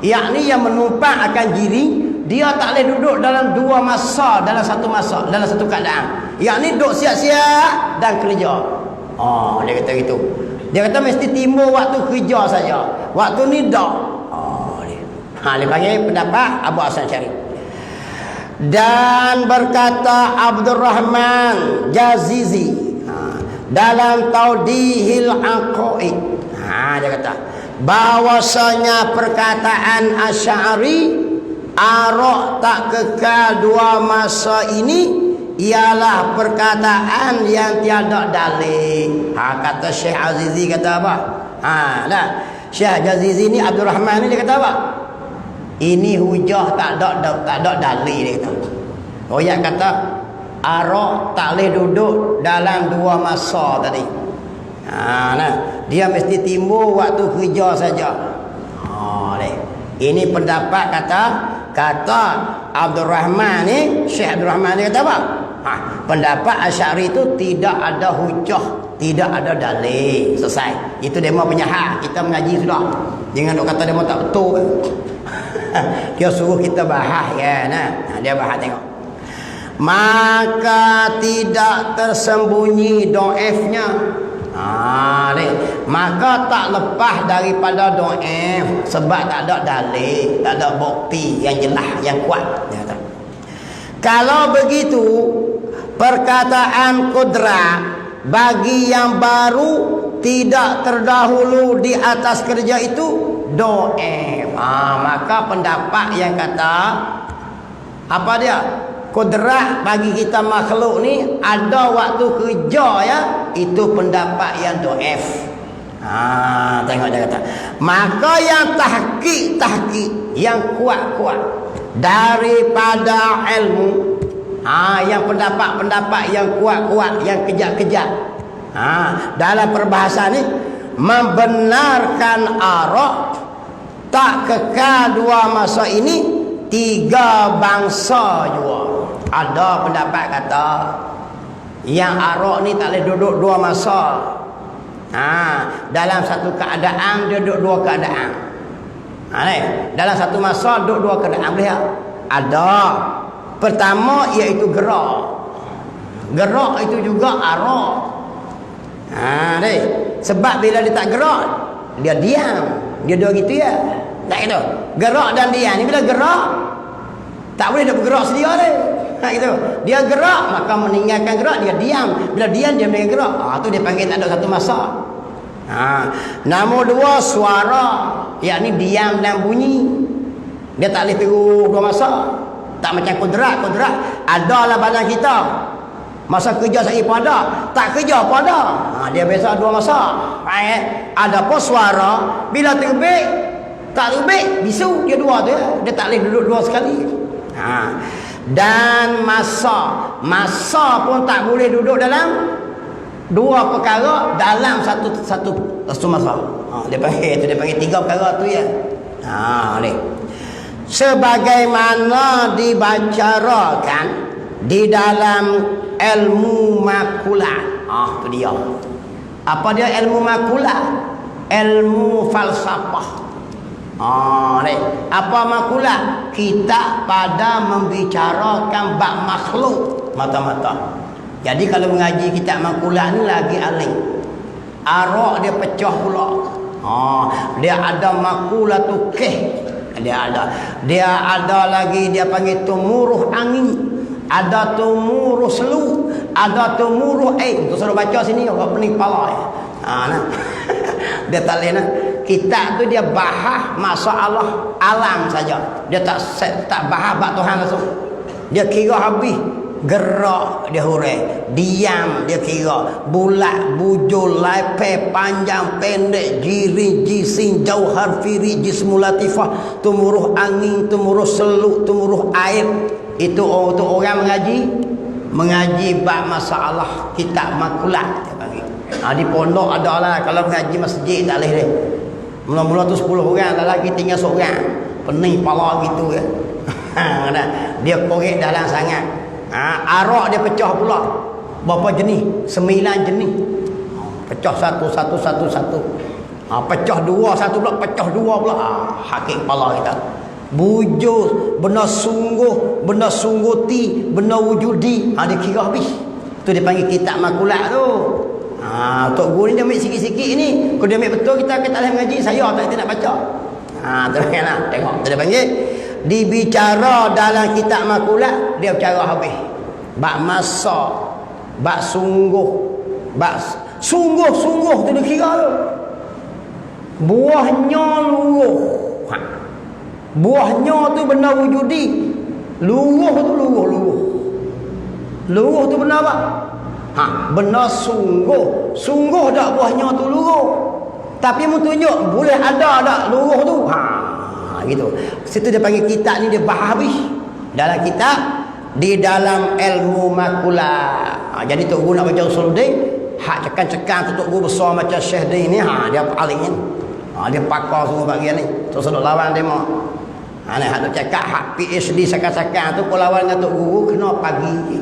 yakni yang menumpang akan giring, dia tak boleh duduk dalam dua masa, dalam satu keadaan. Yakni duduk siap-siap dan kerja. Dia kata gitu. Dia kata mesti timbul waktu kerja saja. Waktu ni dak. Dia panggil pendapat Abu Hasan Asy'ari. Dan berkata Abdurrahman Jazizi dalam Taudihil Aqaid, dia kata bahwasanya perkataan Asy'ari arak tak kekal dua masa ini ialah perkataan yang tiada dalil. Kata Syekh Azizi kata apa? Dah. Syekh Azizi ni Abdul Rahman ni dia kata apa? Ini hujah tak ada dalil dia kata. Royak kata arak tak boleh duduk dalam dua masa tadi. Dia mesti timbul waktu kerja saja. Ini pendapat kata Abdul Rahman ni, Syekh Abdul Rahman ni kata apa? Pendapat Asy'ari itu tidak ada hujah, tidak ada dalil. Selesai. Itu demo punya hak. Kita mengaji sudah. Jangan dok kata demo tak betul. Dia suruh kita bahas kan. Dia bahas tengok. Maka tidak tersembunyi dhaifnya. Maka tak lepas daripada dhaif sebab tak ada dalil, tak ada bukti yang jelas, yang kuat. Kalau begitu, perkataan kudrat bagi yang baru tidak terdahulu di atas kerja itu dhaif. Maka pendapat yang kata apa dia? Kudrat bagi kita makhluk ni ada waktu kerja ya, itu pendapat yang dhaif. Tengok dia kata. Maka yang tahqiq yang kuat-kuat daripada ilmu, yang pendapat yang kuat-kuat, yang kejat-kejat, dalam perbahasan ni membenarkan arak tak kekal dua masa ini, tiga bangsa juga. Ada pendapat kata yang arak ni tak boleh duduk dua masa. Dalam satu keadaan dia duduk dua keadaan. Dalam satu masa duduk dua keadaan boleh tak? Ada. Pertama iaitu gerak. Gerak itu juga arak. Sebab bila dia tak gerak, dia diam. Dia dua gitu ya. Tak gitu. Gerak dan diam ni, bila gerak tak boleh dia bergerak sedia dia. Gitu. Dia gerak maka meninggalkan gerak, dia diam. Bila diam dia meninggalkan gerak. Tu dia panggil tak ada satu masa. Nombor dua suara, yakni diam dan bunyi. Dia tak boleh terus dua masa. Tak macam kudrat adalah badan kita. Masa kerja saya pada, tak kerja pada. Dia biasa dua masa. Ada pun suara bila terbit, tak terbit, bisu dia dua tu ya. Dia tak boleh duduk dua sekali. Dan masa pun tak boleh duduk dalam dua perkara dalam satu masa. Dia panggil tiga perkara tu ya. Ni sebagaimana dibicarakan di dalam ilmu makulat. Tu dia. Apa dia ilmu makulat? Ilmu falsafah. Apa makulat? Kita pada membicarakan bab makhluk mata-mata. Jadi kalau mengaji kitab makulat ni lagi alim. Arak dia pecah pula. Dia ada makulatul kih. Dia ada lagi dia panggil tumuruh angin, ada tumuruh selu, ada tumuruh air. Tu suruh baca sini orang pening kepala ya. Dia tak boleh nak. Kitab tu dia bahas masalah alam saja. Dia tak bahas bab Tuhan langsung. Dia kira habis. Gerak dia hurai, diam dia kira, bulat, bujul, lepe, panjang, pendek, jiring, jising, jauhar, firi, jismul latifah, tumuruh angin, tumuruh seluk, tumuruh air. Itu untuk orang mengaji bab masalah kitab makulat dia panggil. Di pondok ada lah, kalau mengaji masjid tak boleh dia. Mula-mula tu 10 orang, lelaki tinggal seorang, pening kepala gitu ya. Dia korek dalam sangat. Arak dia pecah pula. Berapa jenis? 9 jenis. Pecah satu. Pecah dua, satu pula pecah dua pula. Hakik kepala kita. Bujur, benda sungguti, benda wujudi. Dia kira habis. Tu dia panggil kitab makulat tu. Tok guru ni dia ambil sikit-sikit ni. Kalau dia ambil betul, kita tak boleh mengaji. Saya tak nak baca. Tengok. Dia panggil dibicara dalam kitab makulat, dia bicara habis. Bak masa, bak sungguh tu dia kira tu. Buahnya luruh. Buahnya tu benda wujudi. Luruh tu luruh tu benda apa? Benar sungguh. Sungguh dak buahnya tu luruh. Tapi mu tunjuk boleh ada dak luruh tu. Gitu. Situ dia panggil kitab ni dia bahas habis. Dalam kitab di dalam ilmu makula. Jadi tok guru nak baca usuluddin, hak cekan-cekan tu tok guru besar macam Syekh Din ni, dia paling ni. Dia pakar semua bagian ni. Tok sedok lawan dia mak. Ni hak tok cakap hak PhD sakan-sakan tu kau lawan dengan tok guru kena pagi.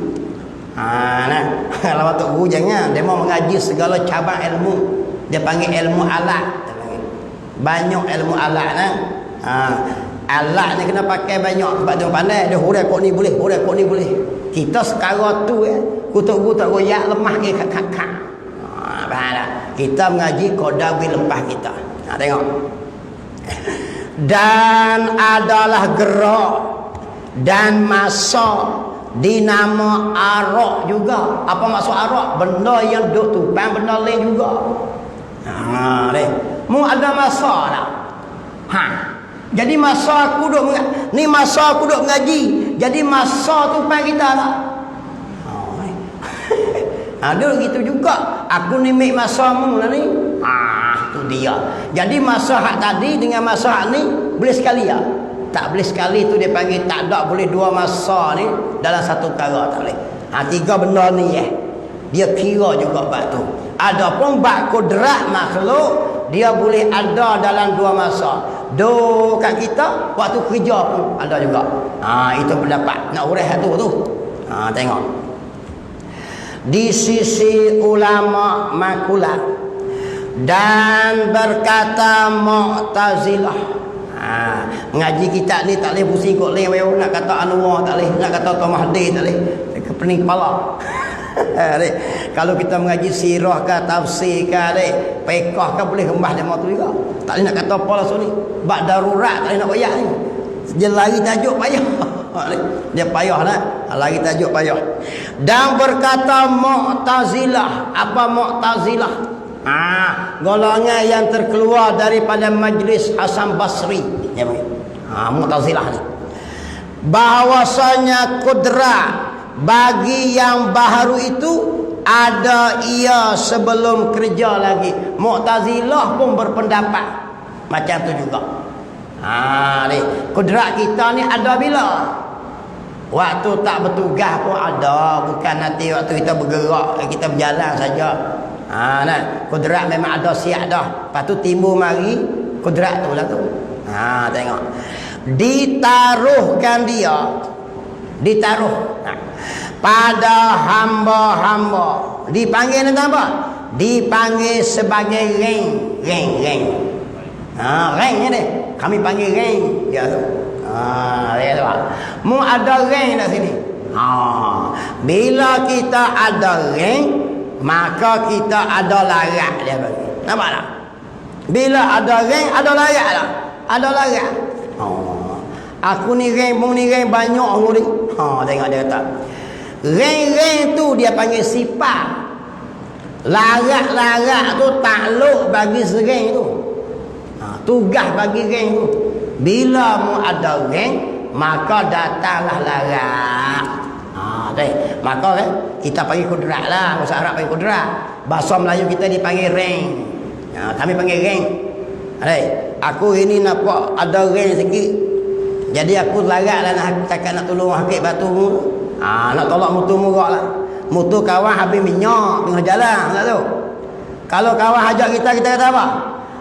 Nah, lawan tok guru jangan, dia mau mengaji segala cabang ilmu. Dia panggil ilmu alat. Banyak ilmu alat nah. Alat ni kena pakai banyak sebab dia pandai. Dia hurai kok ni boleh, hurai kok ni boleh. Kita sekarang tu kutuk-kutuk tak goyak lemah ke kak-kak. Faham tak? Kita mengaji kodawi lemah kita. Tengok. Dan adalah gerak dan masa dinama arak juga. Apa maksud arak? Benda yang duk tumpang, benda lain juga. Mu ada masa tak? Jadi masa aku duk ni masa aku duk mengaji. Jadi masa tumpang kita tak? Ada gitu juga. Aku nimik masamu lah ni. Tu dia. Jadi masa hak tadi dengan masa hak ni boleh sekali ya? Tak boleh sekali tu dia panggil tak ada boleh dua masa ni dalam satu perkara tak boleh. Tiga benda ni dia kira juga bab tu. Adapun bab kodrat makhluk dia boleh ada dalam dua masa. Kat kita waktu kerja pun ada juga. Itu pendapat. Nak urus tu. Tengok. Di sisi ulama makulah dan berkata Mu'tazilah. Mengaji kitab ni tak boleh pusing kok lewat nak kata Anwar tak boleh, nak kata Tuan Mahdi tak boleh. Pening kepala. Kalau kita mengaji sirah ke tafsir ke fiqh ke boleh rembah dia tu juga. Tak boleh nak kata apa lah ni. Bab darurat tak boleh nak bayar ni. Dia lari tajuk payah. Dia payah lah. Lari tajuk payah. Dan berkata Mu'tazilah. Apa Mu'tazilah? Golongan yang terkeluar daripada majlis Hasan Basri. Mu'tazilah ni. Bahawasanya kudrat bagi yang baharu itu ada ia sebelum kerja lagi. Mu'tazilah pun berpendapat macam tu juga. Kudrat kita ni ada bila? Waktu tak bertugas pun ada. Bukan nanti waktu kita bergerak, kita berjalan saja. Kudrat memang ada siap dah. Lepas tu timbul mari kudrat tu lah tu. Tengok. Ditaruhkan dia. Ditaruh pada hamba-hamba. Dipanggil nanti apa? Dipanggil sebagai ring. Ring ni deh. Kami panggil ring dia tu. Dia tu. Mu ada ring kat sini. Bila kita ada ring, maka kita ada larat dia bagi. Nampak tak? Bila ada ring, ada larat tak? Ada larat. Aku ni ring, mung ni ring banyak aku ni. Tengok dia kata. Ring-ring tu dia panggil sifat. Larat-larat tu takluk bagi sering tu. Tugas bagi ring tu. Bila mu ada ring, maka datanglah larat. Maka kita panggil kudrat lah. Bahasa Arab panggil kudrat. Bahasa Melayu kita dipanggil ring. Kami panggil ring. Aku ini nampak ada ring sikit. Jadi aku larat lah nak cakap nak tolong hakik batu mu. Nak tolak mutu murah lah. Mutu kawan habis minyak tengah jalan tak tahu. Kalau kawan hajak kita kata apa?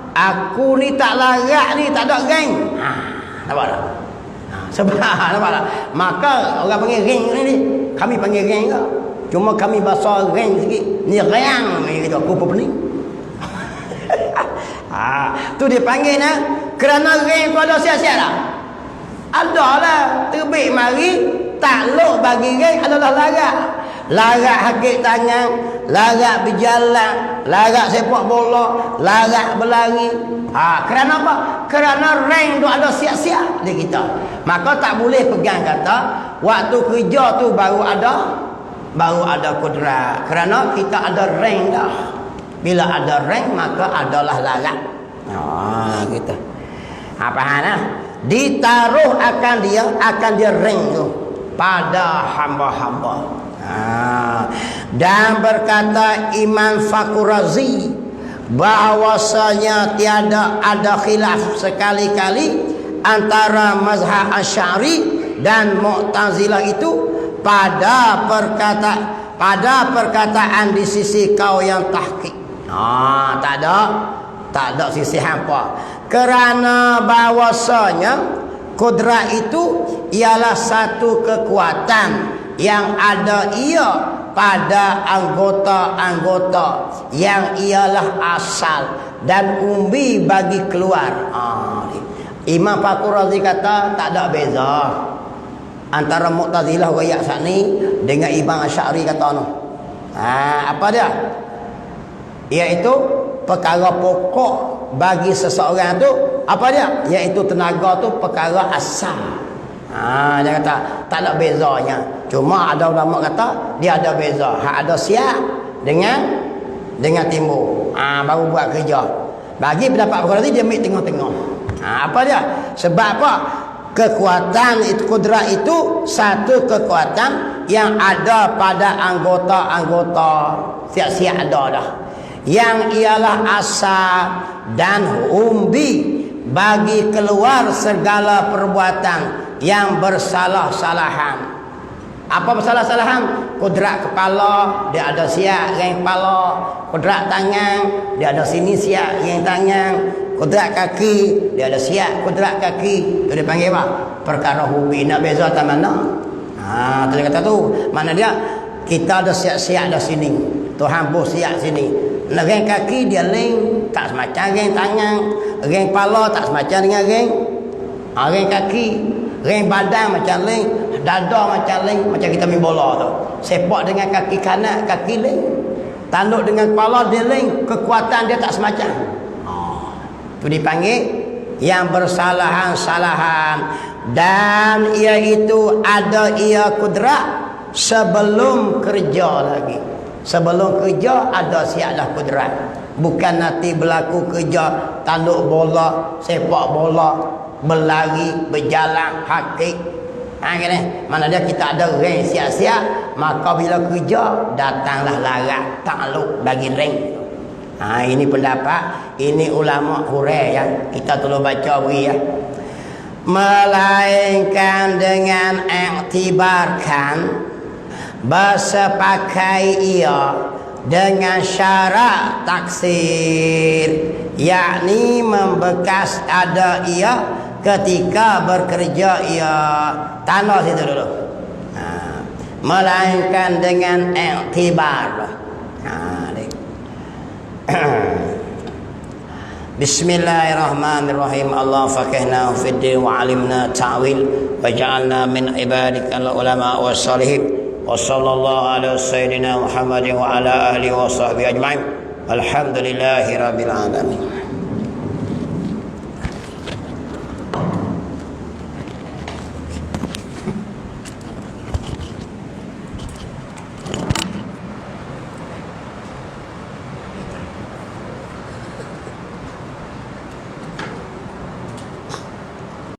Aku ni tak larat ni, tak ada geng. Nampak tak? Sebab nampak tak? Maka orang panggil geng ni, kami panggil geng ke? Cuma kami bahasa geng sikit. Ni reang ni aku apa pening. Tu dia panggil kerana geng tu ada siap-siap tak? Ada lah. Terbit mari takluk bagi geng adalah larat. Larat hakik tangan, larat berjalan, larat sepak bola, larat berlari. Kerana apa? Kerana rank tu ada siap-siap di kita. Maka tak boleh pegang kata waktu kerja tu baru ada kudrat. Kerana kita ada rank dah. Bila ada rank maka adalah larat. Gitu. Faham lah? Ditaruh akan dia rank tu pada hamba-hamba. Dan berkata Imam Fakhur-Razi bahwasanya tiada ada khilaf sekali-kali antara mazhab Asy'ari dan Mu'tazilah itu pada perkataan di sisi kau yang tahqiq. Tak ada sisi hampa. Kerana bahwasanya kudrat itu ialah satu kekuatan yang ada ia pada anggota-anggota yang ialah asal dan umbi bagi keluar. Imam Fakhur-Razi kata tak ada beza antara Mu'tazilah wayak sani dengan Imam Asy'ari kata no. Apa dia? Iaitu perkara pokok bagi seseorang tu apa dia? Iaitu tenaga tu perkara asal. Dia kata tak ada bezanya. Cuma ada ulama kata dia ada beza. Hak ada siap dengan timbul. Baru buat kerja. Bagi pendapat Fakhur-Razi dia ambil tengah-tengah. Apa dia? Sebab apa? Kekuatan itu, kudrat itu satu kekuatan yang ada pada anggota-anggota. Siap-siap ada dah. Yang ialah asal dan umbi bagi keluar segala perbuatan yang bersalah-salahan. Apa bersalah-salahan? Kudrat kepala dia ada siap dengan kepala, kudrat tangan dia ada sini siap dengan tangan, kudrat kaki dia ada siap kudrat kaki. Itu dipanggil apa? Perkara hobi. Nak beza tak mana? Tadi kata tu mana dia? Kita ada siap-siap dah sini, Tuhan bos siap sini. Reng kaki dia lain tak semacam reng tangan, reng kepala tak semacam dengan reng kaki, reng badan macam lain, dada macam lain, macam kita main bola tu. Sepak dengan kaki kanan, kaki lain. Tanduk dengan kepala dia lain, kekuatan dia tak semacam. Itu dipanggil yang bersalahan-salahan. Dan iaitu ada ia kudrat sebelum kerja lagi. Sebelum kerja ada siaplah kudrat. Bukan nanti berlaku kerja tanduk bola, sepak bola, berlari, berjalan, hakik. Mana dia kita ada reng siap-siap, maka bila kerja datanglah larat takluk bagi reng. Ini pendapat, ini ulama hurai ya. Kita tolong baca beri ya. Melainkan dengan iktibarkan bersepakai ia dengan syarat taksir, yakni membekas ada ia ketika bekerja ia. Tanda situ dulu. Melainkan dengan iktibar. Bismillahirrahmanirrahim. Allah faqihna fid din wa alimna ta'wil wa ja'alna min ibadikal ulama was salihin. Wa sallallahu ala sayyidina Muhammadin wa ala alihi wa sahbihi ajma'in. Alhamdulillahi rabbil alamin.